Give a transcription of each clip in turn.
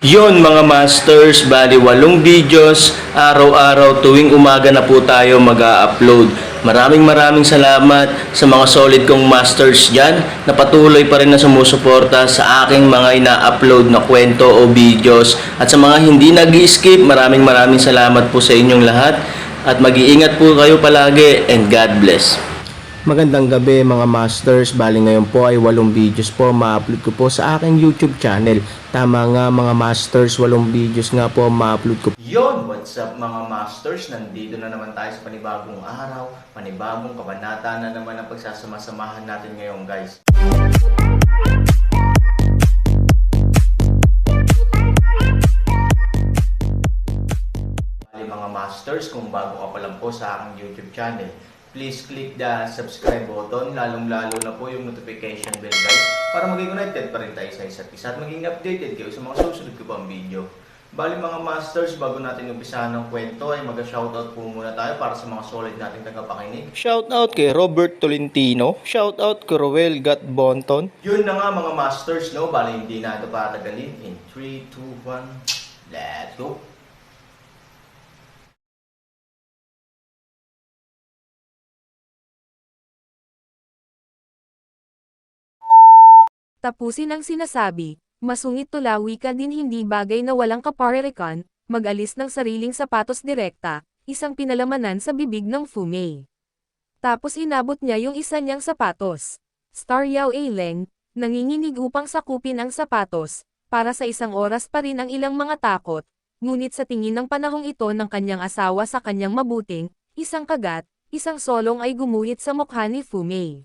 Yon mga masters, bali 8 videos, araw-araw tuwing umaga na po tayo mag-a-upload. Maraming salamat sa mga solid kong masters dyan na patuloy pa rin na sumusuporta sa aking mga ina-upload na kwento o videos. At sa mga hindi nag-skip, maraming salamat po sa inyong lahat. At mag-iingat po kayo palagi and God bless. Magandang gabi mga masters, bali ngayon po ay 8 videos po ma-upload ko po sa aking YouTube channel. Tama nga mga masters, 8 videos nga po ma-upload ko. Yon, what's up mga masters? Nandito na naman tayo sa panibagong araw, panibagong kabanata na naman ang pagsasama-samahan natin ngayon guys. Bali mga masters, kung bago ka pa lang po sa aking YouTube channel, please click the subscribe button, lalong-lalo na po yung notification bell guys, para maging connected pa rin tayo sa isa't isa at maging updated kayo sa mga susunod ko pang video. Bali mga masters, bago natin umpisahan ng kwento ay mag-shoutout po muna tayo para sa mga solid nating tagapakinig. Shoutout kay Robert Tolentino, shoutout kay Roel Gatbonton. Yun na nga mga masters, no? Bali hindi na ito patagalin. In 3, 2, 1, let's go! Tapusin ang sinasabi, masungit tulawi ka din hindi bagay na walang kaparerikan, mag-alis ng sariling sapatos direkta, isang pinalamanan sa bibig ng Fumei. Tapos inabot niya yung isa niyang sapatos. Star Yao Leng, nanginginig upang sakupin ang sapatos, para sa isang oras pa rin ang ilang mga takot, ngunit sa tingin ng panahong ito ng kanyang asawa sa kanyang mabuting, isang kagat, isang solong ay gumuhit sa mukha ni Fumei.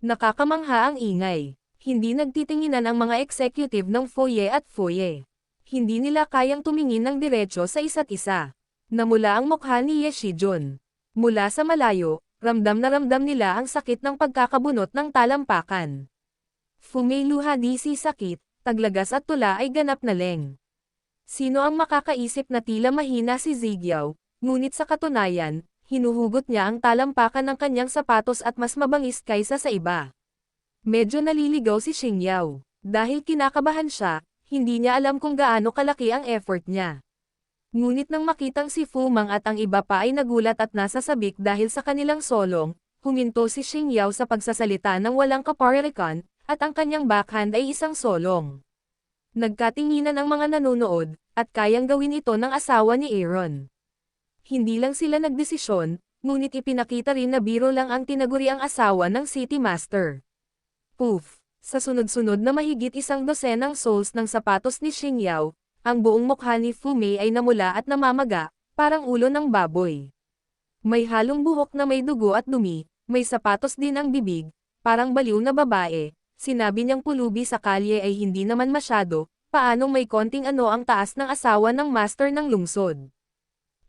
Nakakamangha ang ingay. Hindi nagtitinginan ang mga executive ng Foye at Foye. Hindi nila kayang tumingin ng diretsyo sa isa't isa. Namula ang mukha ni Ye Shijun. Mula sa malayo, ramdam na ramdam nila ang sakit ng pagkakabunot ng talampakan. Fumei luha di si sakit, taglagas at tula ay ganap na leng. Sino ang makakaisip na tila mahina si Zigyao, ngunit sa katunayan, hinuhugot niya ang talampakan ng kanyang sapatos at mas mabangis kaysa sa iba. Medyo naliligaw si Xingyao. Dahil kinakabahan siya, hindi niya alam kung gaano kalaki ang effort niya. Ngunit nang makitang si Fu Mang at ang iba pa ay nagulat at nasasabik dahil sa kanilang solong, huminto si Xingyao sa pagsasalita ng walang kaparerikan, at ang kanyang backhand ay isang solong. Nagkatinginan ang mga nanonood, at kayang gawin ito ng asawa ni Aaron. Hindi lang sila nagdesisyon, ngunit ipinakita rin na biro lang ang tinaguriang asawa ng City Master. Poof! Sa sunod-sunod na mahigit 100 soles ng sapatos ni Xingyao, ang buong mukha ni Fumei ay namula at namamaga, parang ulo ng baboy. May halong buhok na may dugo at dumi, may sapatos din ang bibig, parang baliw na babae. Sinabi niyang pulubi sa kalye ay hindi naman masyado, paanong may konting ano ang taas ng asawa ng master ng lungsod.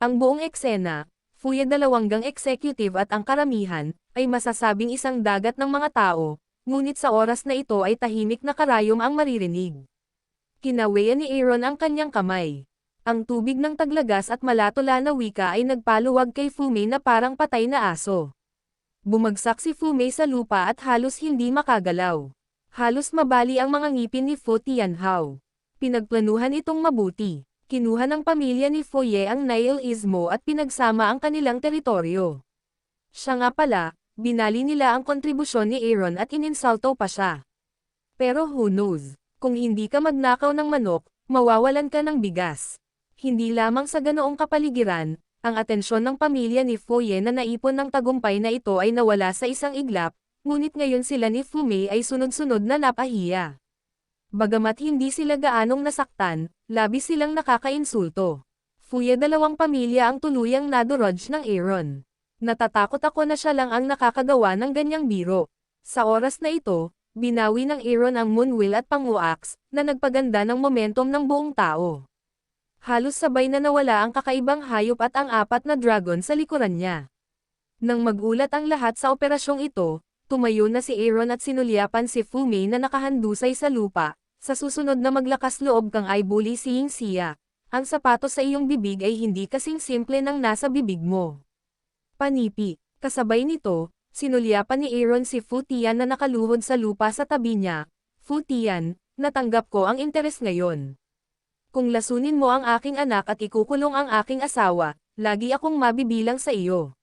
Ang buong eksena, Foye 2 executive at ang karamihan, ay masasabing isang dagat ng mga tao, ngunit sa oras na ito ay tahimik na karayom ang maririnig. Kinawayan ni Aaron ang kanyang kamay. Ang tubig ng taglagas at malatula na wika ay nagpaluwag kay Fumei na parang patay na aso. Bumagsak si Fumei sa lupa at halos hindi makagalaw. Halos mabali ang mga ngipin ni Fu Tianhao. Pinagplanuhan itong mabuti. Kinuha ng pamilya ni Foye ang Nile Istmo at pinagsama ang kanilang teritoryo. Siya nga pala, binali nila ang kontribusyon ni Aaron at ininsulto pa siya. Pero who knows, kung hindi ka magnakaw ng manok, mawawalan ka ng bigas. Hindi lamang sa ganoong kapaligiran, ang atensyon ng pamilya ni Foye na naipon ng tagumpay na ito ay nawala sa isang iglap, ngunit ngayon sila ni Fumei ay sunod-sunod na napahiya. Bagamat hindi sila gaanong nasaktan, labis silang nakakainsulto. Foye 2 pamilya ang tuluyang nadurudge ng Aaron. Natatakot ako na siya lang ang nakakagawa ng ganyang biro. Sa oras na ito, binawi ng Aaron ang Moonwheel at Panguax, na nagpaganda ng momentum ng buong tao. Halos sabay na nawala ang kakaibang hayop at ang 4 na dragon sa likuran niya. Nang magulat ang lahat sa operasyong ito, tumayo na si Aaron at sinulyapan si Fumei na nakahandusay sa lupa. Sa susunod na maglakas loob kang ay bully siying siya. Ang sapatos sa iyong bibig ay hindi kasing simple ng nasa bibig mo. Panipi. Kasabay nito, sinulyapan ni Aaron si Fu Tian na nakaluhod sa lupa sa tabi niya. Fu Tian, natanggap ko ang interes ngayon. Kung lasunin mo ang aking anak at ikukulong ang aking asawa, lagi akong mabibilang sa iyo.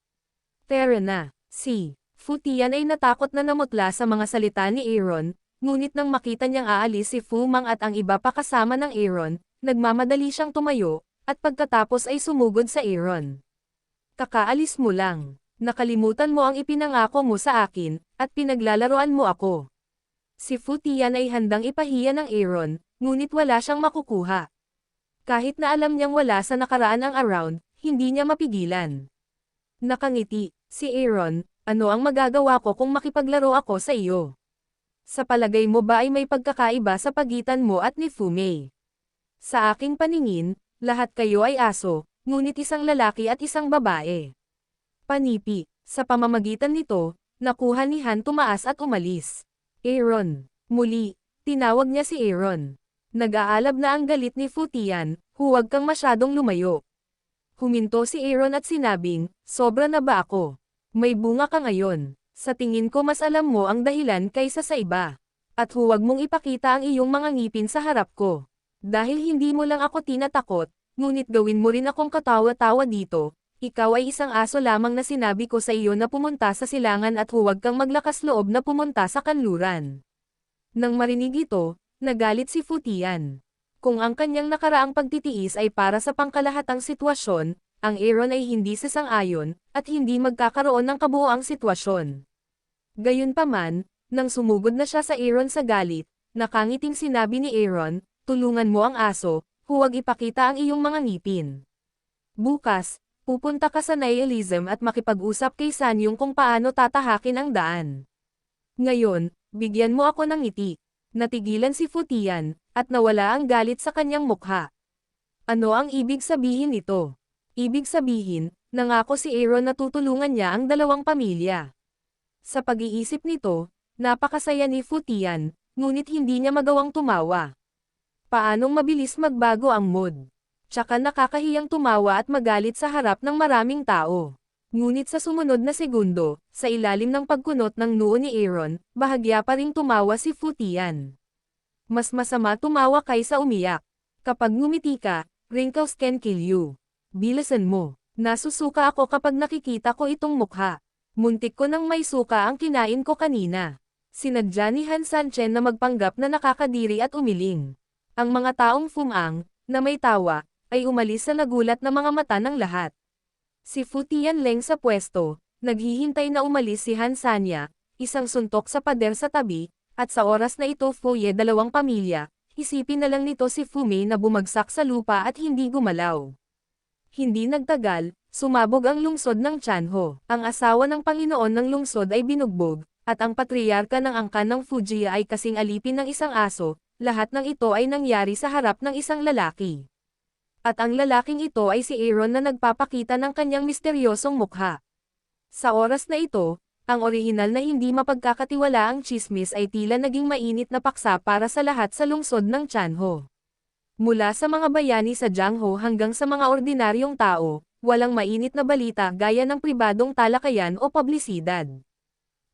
Tara na. Si Fu Tian ay natakot na namutla sa mga salita ni Aaron, ngunit nang makita niyang aalis si Fu Mang at ang iba pa kasama ng Aaron, nagmamadali siyang tumayo, at pagkatapos ay sumugod sa Aaron. Kakaalis mo lang. Nakalimutan mo ang ipinangako mo sa akin, at pinaglalaroan mo ako. Si Fu Tian ay handang ipahiya ng Aaron, ngunit wala siyang makukuha. Kahit na alam niyang wala sa nakaraan ang around, hindi niya mapigilan. Nakangiti, si Aaron, ano ang magagawa ko kung makipaglaro ako sa iyo? Sa palagay mo ba ay may pagkakaiba sa pagitan mo at ni Fu Mei? Sa aking paningin, lahat kayo ay aso, ngunit isang lalaki at isang babae. Panipi, sa pamamagitan nito, nakuha ni Han tumaas at umalis. Aaron, muli, tinawag niya si Aaron. Nag-aalab na ang galit ni Fu Tian, huwag kang masyadong lumayo. Huminto si Aaron at sinabing, sobra na ba ako? May bunga ka ngayon. Sa tingin ko mas alam mo ang dahilan kaysa sa iba. At huwag mong ipakita ang iyong mga ngipin sa harap ko. Dahil hindi mo lang ako tinatakot, ngunit gawin mo rin akong katawa-tawa dito. Ikaw ay isang aso lamang na sinabi ko sa iyo na pumunta sa silangan at huwag kang maglakas loob na pumunta sa kanluran. Nang marinig ito, nagalit si Fu Tian. Kung ang kanyang nakaraang pagtitiis ay para sa pangkalahatang sitwasyon, ang Aaron ay hindi sasang-ayon, at hindi magkakaroon ng kabuoang sitwasyon. Gayunpaman, nang sumugod na siya sa Aaron sa galit, nakangiting sinabi ni Aaron, tulungan mo ang aso, huwag ipakita ang iyong mga ngipin. Bukas, pupunta ka sa nihilism at makipag-usap kay Sanyong kung paano tatahakin ang daan. Ngayon, bigyan mo ako ng ngiti. Natigilan si Fu Tian, at nawala ang galit sa kanyang mukha. Ano ang ibig sabihin nito? Ibig sabihin, nangako si Aaron na tutulungan niya ang dalawang pamilya. Sa pag-iisip nito, napakasaya ni Fu Tian, ngunit hindi niya magawang tumawa. Paanong mabilis magbago ang mood? Tsaka nakakahiyang tumawa at magalit sa harap ng maraming tao. Ngunit sa sumunod na segundo, sa ilalim ng pagkunot ng noo ni Aaron, bahagya pa ring tumawa si Fu Tian. Mas masama tumawa kaysa umiyak. Kapag ngumiti ka, wrinkles can kill you. Bilisan mo. Nasusuka ako kapag nakikita ko itong mukha. Muntik ko nang may suka ang kinain ko kanina. Sinadya ni Han Sanchen na magpanggap na nakakadiri at umiling. Ang mga taong fumang, na may tawa, ay umalis sa nagulat na mga mata ng lahat. Si Fu Tianleng sa pwesto, naghihintay na umalis si Han Sanya, isang suntok sa pader sa tabi, at sa oras na ito Foye dalawang pamilya, isipin na lang nito si Fu Mei na bumagsak sa lupa at hindi gumalaw. Hindi nagtagal, sumabog ang lungsod ng Chanho. Ang asawa ng Panginoon ng lungsod ay binugbog, at ang patriarka ng angkan ng Fujian ay kasing alipin ng isang aso, lahat ng ito ay nangyari sa harap ng isang lalaki. At ang lalaking ito ay si Aaron na nagpapakita ng kanyang misteryosong mukha. Sa oras na ito, ang orihinal na hindi mapagkakatiwalaang chismis ay tila naging mainit na paksa para sa lahat sa lungsod ng Chanho. Mula sa mga bayani sa Jiangho hanggang sa mga ordinaryong tao, walang mainit na balita gaya ng pribadong talakayan o publisidad.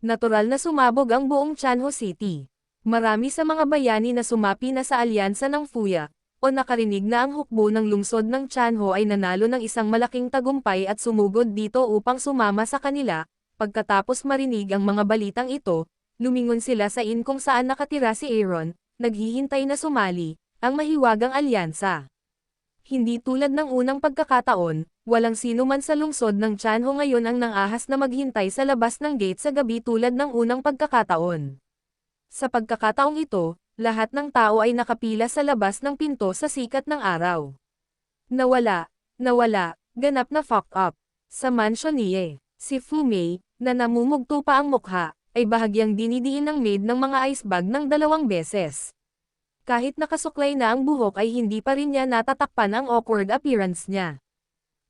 Natural na sumabog ang buong Chanho City. Marami sa mga bayani na sumapi na sa alyansa ng Fuya, o nakarinig na ang hukbo ng lungsod ng Chanho ay nanalo ng isang malaking tagumpay at sumugod dito upang sumama sa kanila. Pagkatapos marinig ang mga balitang ito, lumingon sila sa inn kung saan nakatira si Aaron, naghihintay na sumali, ang mahiwagang alyansa. Hindi tulad ng unang pagkakataon, walang sino man sa lungsod ng Chanho ngayon ang nangahas na maghintay sa labas ng gate sa gabi tulad ng unang pagkakataon. Sa pagkakataong ito, lahat ng tao ay nakapila sa labas ng pinto sa sikat ng araw. Nawala, ganap na fuck up. Sa mansion niya, si Fu Mei, na namumugto pa ang mukha, ay bahagyang dinidiin ng maid ng mga ice bag ng 2 beses. Kahit nakasuklay na ang buhok ay hindi pa rin niya natatakpan ang awkward appearance niya.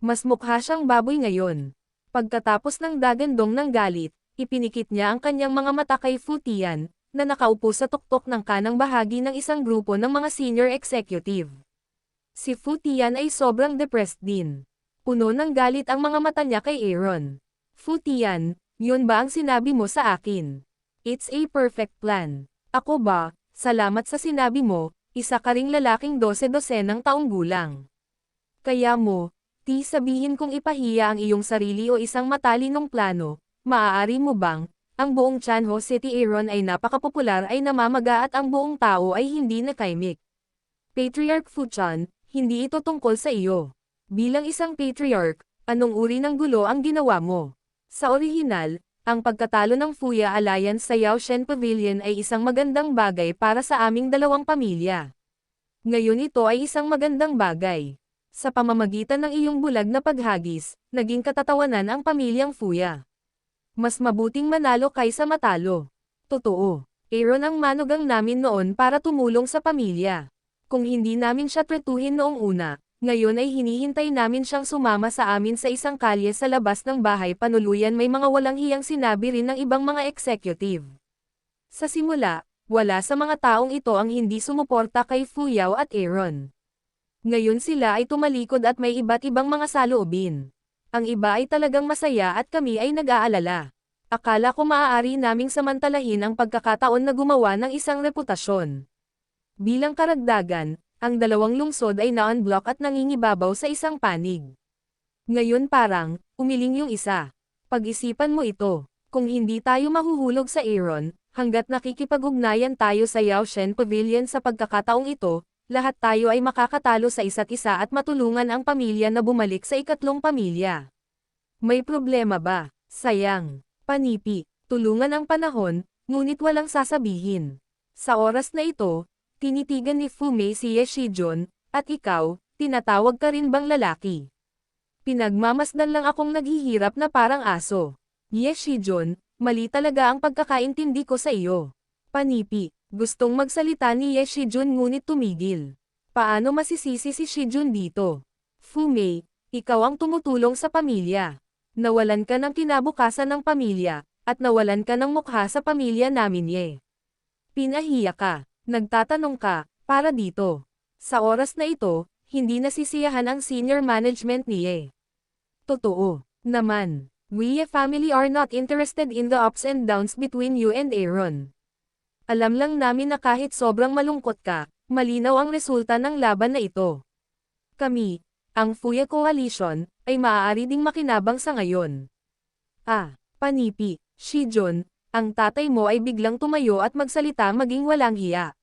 Mas mukha siyang baboy ngayon. Pagkatapos ng dagandong ng galit, ipinikit niya ang kanyang mga mata kay Fu Tian, na nakaupo sa tuktok ng kanang bahagi ng isang grupo ng mga senior executive. Si Fu Tian ay sobrang depressed din. Puno ng galit ang mga mata niya kay Aaron. Fu Tian, yun ba ang sinabi mo sa akin? It's a perfect plan. Ako ba, salamat sa sinabi mo, Isa ka ring lalaking 12-12 taong gulang. Kaya mo, di sabihin kung ipahiya ang iyong sarili o isang matalinong plano, maaari mo bang, ang buong Chanho City Aaron ay napakapopular ay namamaga at ang buong tao ay hindi nakaimik. Patriarch Fuchan, hindi ito tungkol sa iyo. Bilang isang patriarch, anong uri ng gulo ang ginawa mo? Sa orihinal, ang pagkatalo ng Fuya Alliance sa Yaoshen Pavilion ay isang magandang bagay para sa aming dalawang pamilya. Ngayon ito ay isang magandang bagay. Sa pamamagitan ng iyong bulag na paghagis, naging katatawanan ang pamilyang Fuya. Mas mabuting manalo kaysa matalo. Totoo, Aaron ang manugang namin noon para tumulong sa pamilya. Kung hindi namin siya tretuhin noong una, ngayon ay hinihintay namin siyang sumama sa amin sa isang kalye sa labas ng bahay panuluyan may mga walang hiyang sinabi rin ng ibang mga executive. Sa simula, wala sa mga taong ito ang hindi sumuporta kay Fuyao at Aaron. Ngayon sila ay tumalikod at may iba't ibang mga saloobin. Ang iba ay talagang masaya at kami ay nag-aalala. Akala ko maaari naming samantalahin ang pagkakataon na gumawa ng isang reputasyon. Bilang karagdagan, ang dalawang lungsod ay na-unblock at nangingibabaw sa isang panig. Ngayon parang, umiling yung isa. Pag-isipan mo ito, kung hindi tayo mahuhulog sa Aaron, hanggat nakikipag-ugnayan tayo sa Yaoshen Pavilion sa pagkakataong ito, lahat tayo ay makakatalo sa isa't isa at matulungan ang pamilya na bumalik sa ikatlong pamilya. May problema ba? Sayang. Panipi, tulungan ang panahon, ngunit walang sasabihin. Sa oras na ito, tinitigan ni Fumei si Ye Shijun, at ikaw, tinatawag ka rin bang lalaki? Pinagmamasdan lang akong naghihirap na parang aso. Ye Shijun, mali talaga ang pagkakaintindi ko sa iyo. Panipi, gustong magsalita ni Ye Shijun ngunit tumigil. Paano masisisi si Shijun dito? Fumei, ikaw ang tumutulong sa pamilya. Nawalan ka ng kinabukasan ng pamilya, at nawalan ka ng mukha sa pamilya namin Ye. Pinahiya ka. Nagtatanong ka, para dito. Sa oras na ito, hindi nasisiyahan ang senior management ni Ye. Totoo naman, we Ye family are not interested in the ups and downs between you and Aaron. Alam lang namin na kahit sobrang malungkot ka, malinaw ang resulta ng laban na ito. Kami, ang Fuya Coalition, ay maaari ding makinabang sa ngayon. Panipi, Shijun, ang tatay mo ay biglang tumayo at magsalita maging walang hiya.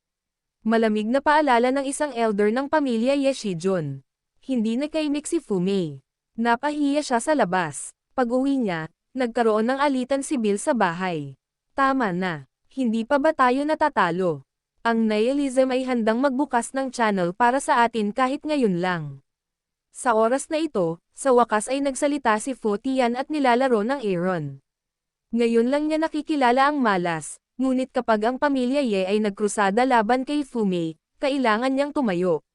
Malamig na paalala ng isang elder ng pamilya Ye Shijun. Hindi nakaimik si Fumei. Napahiya siya sa labas. Pag-uwi niya, nagkaroon ng alitan sibil sa bahay. Tama na. Hindi pa ba tayo natatalo? Ang nihilism ay handang magbukas ng channel para sa atin kahit ngayon lang. Sa oras na ito, sa wakas ay nagsalita si Fu Tian at nilalaro ng Aaron. Ngayon lang niya nakikilala ang malas. Ngunit kapag ang pamilya Ye ay nagkrusada laban kay Fumei, kailangan niyang tumayo.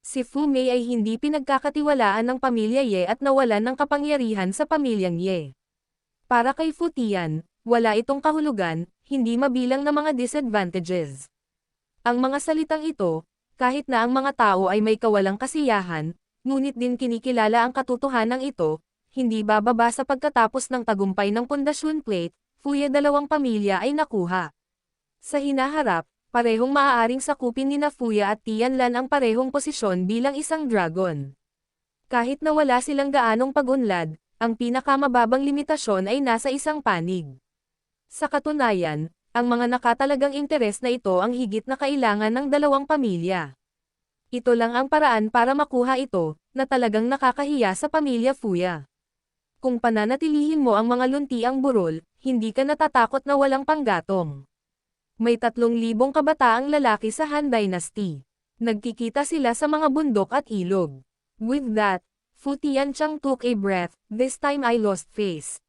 Si Fumei ay hindi pinagkakatiwalaan ng pamilya Ye at nawalan ng kapangyarihan sa pamilyang Ye. Para kay Fu Tian, wala itong kahulugan, hindi mabilang na mga disadvantages. Ang mga salitang ito, kahit na ang mga tao ay may kawalang kasiyahan, ngunit din kinikilala ang katotohanan ito, hindi bababa sa pagkatapos ng tagumpay ng pundasyon plate, Fuya dalawang pamilya ay nakuha. Sa hinaharap, parehong maaaring sakupin ni na Fuya at Tianlan ang parehong posisyon bilang isang dragon. Kahit na wala silang gaanong pag-unlad, ang pinakamababang limitasyon ay nasa isang panig. Sa katunayan, ang mga nakatalagang interes na ito ang higit na kailangan ng dalawang pamilya. Ito lang ang paraan para makuha ito, na talagang nakakahiya sa pamilya Fuya. Kung pananatilihin mo ang mga luntiang burol, hindi ka natatakot na walang panggatong. May 3,000 kabataang lalaki sa Han Dynasty. Nagkikita sila sa mga bundok at ilog. With that, Fu Tianchang took a breath, this time I lost face.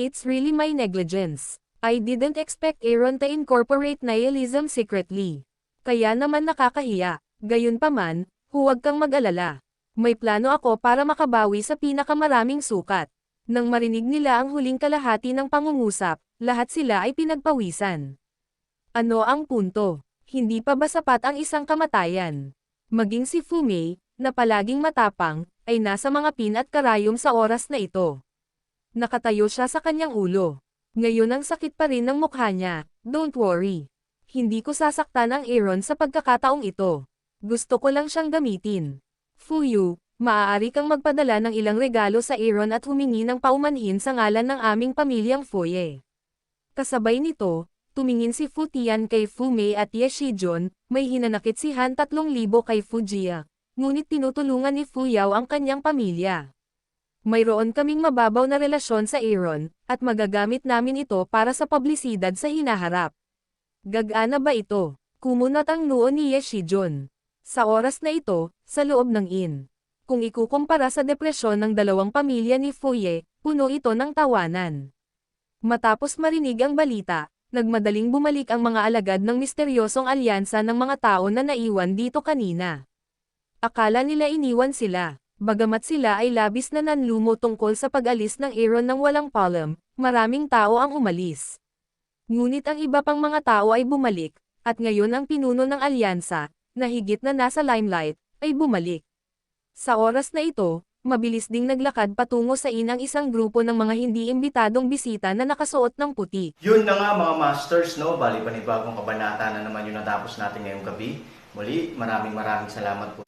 It's really my negligence. I didn't expect Aaron to incorporate nihilism secretly. Kaya naman nakakahiya, gayunpaman, huwag kang mag-alala. May plano ako para makabawi sa pinakamaraming sukat. Nang marinig nila ang huling kalahati ng pangungusap, lahat sila ay pinagpawisan. Ano ang punto? Hindi pa ba sapat ang isang kamatayan? Maging si Fumei, na palaging matapang, ay nasa mga pin at karayom sa oras na ito. Nakatayo siya sa kanyang ulo. Ngayon ang sakit pa rin ng mukha niya, don't worry. Hindi ko sasaktan ang Aaron sa pagkakataong ito. Gusto ko lang siyang gamitin. Fuyu, maaari kang magpadala ng ilang regalo sa Aaron at humingi ng paumanhin sa ngalan ng aming pamilyang Foye. Kasabay nito, tumingin si Fu Tian kay Fu Mei at Ye Shijun, may hinanakit si Han 3,000 kay Fu Jia, ngunit tinutulungan ni Fu Yao ang kanyang pamilya. Mayroon kaming mababaw na relasyon sa Aaron, at magagamit namin ito para sa publisidad sa hinaharap. Gagana ba ito? Kumunat ang noo ni Ye Shijun. Sa oras na ito, sa loob ng inn. Kung ikukumpara sa depresyon ng dalawang pamilya ni Fu Ye, puno ito ng tawanan. Matapos marinig ang balita, nagmadaling bumalik ang mga alagad ng misteryosong alyansa ng mga tao na naiwan dito kanina. Akala nila iniwan sila. Bagamat sila ay labis na nanlumo tungkol sa pag-alis ng Aaron ng walang palm, maraming tao ang umalis. Ngunit ang iba pang mga tao ay bumalik, at ngayon ang pinuno ng alyansa, na higit na nasa limelight, ay bumalik. Sa oras na ito, mabilis ding naglakad patungo sa inang isang grupo ng mga hindi imbitadong bisita na nakasuot ng puti. Yun na nga mga masters, no? Bali panibagong kabanata na naman yung natapos natin ngayong gabi. Muli, maraming salamat po.